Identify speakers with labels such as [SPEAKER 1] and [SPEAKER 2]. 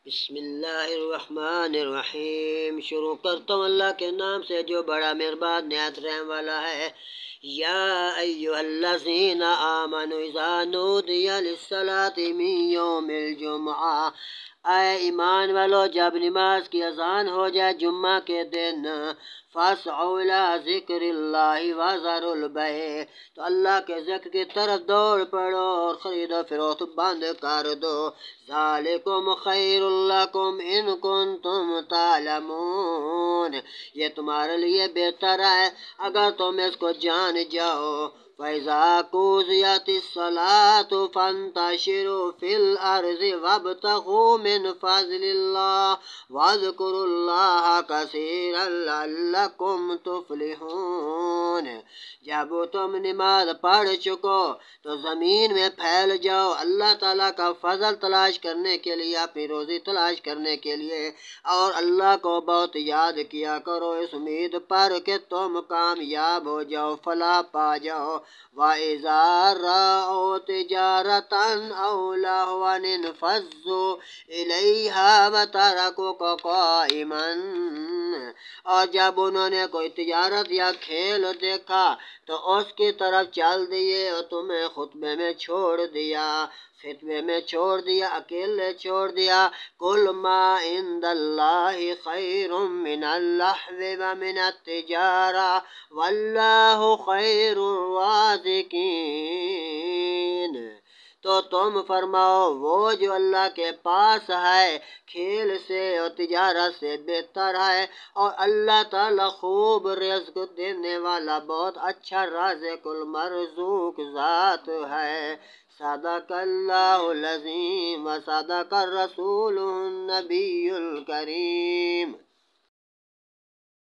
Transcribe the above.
[SPEAKER 1] بسم اللہ الرحمن الرحیم۔ شروع کرتا ہوں اللہ کے نام سے جو بڑا مہربان نہایت رحم والا ہے۔ یا ایھا الذین آمنوا اذا نودی للصلاۃ من یوم الجمعہ، اے ایمان والو جب نماز کی اذان ہو جائے جمعہ کے دن، فاسعوا الی ذکر اللہ وذروا البیع، تو اللہ کے ذکر کی طرف دوڑ پڑو اور خرید و فروخت بند کر دو۔ ذالکم خیر لکم ان کنتم تعلمون، یہ تمہارے لیے بہتر ہے اگر تم اس کو جان جاؤ۔ فَإِذَا قُضِيَتِ الصَّلَاةُ فَانتَشِرُوا فِي الْأَرْضِ وَابْتَغُوا مِنْ فَضْلِ اللَّهِ وَاذْكُرُوا اللَّهَ كَثِيرًا لَعَلَّكُمْ تُفْلِحُونَ۔ جب تم نماز پڑھ چکو تو زمین میں پھیل جاؤ اللہ تعالیٰ کا فضل تلاش کرنے کے لیے، اپنی روزی تلاش کرنے کے لیے، اور اللہ کو بہت یاد کیا کرو اس امید پر کہ تم کامیاب ہو جاؤ، فلاح پا جاؤ۔ وَإِذَا رَأَوْا تِجَارَةً أَوْ لَهْوًا انفَضُّوا إِلَيْهَا وَتَرَكُوكَ قَائِمًا، اور جب انہوں نے کوئی تجارت یا کھیل دیکھا تو اس کی طرف چل دیے اور تمہیں خطبے میں چھوڑ دیا، اکیلے چھوڑ دیا۔ قُلْ مَا عِندَ اللَّهِ خَيْرٌ مِّنَ اللَّهْوِ وَمِنَ التِّجَارَةِ وَاللَّهُ خَيْرُ الرَّازِقِينَ، تو تم فرماؤ وہ جو اللہ کے پاس ہے کھیل سے اور تجارت سے بہتر ہے، اور اللہ تعالیٰ خوب رزق دینے والا بہت اچھا رازق المرزوق ذات ہے۔ صدق اللہ العظیم و صدق الرسول النبی الکریم۔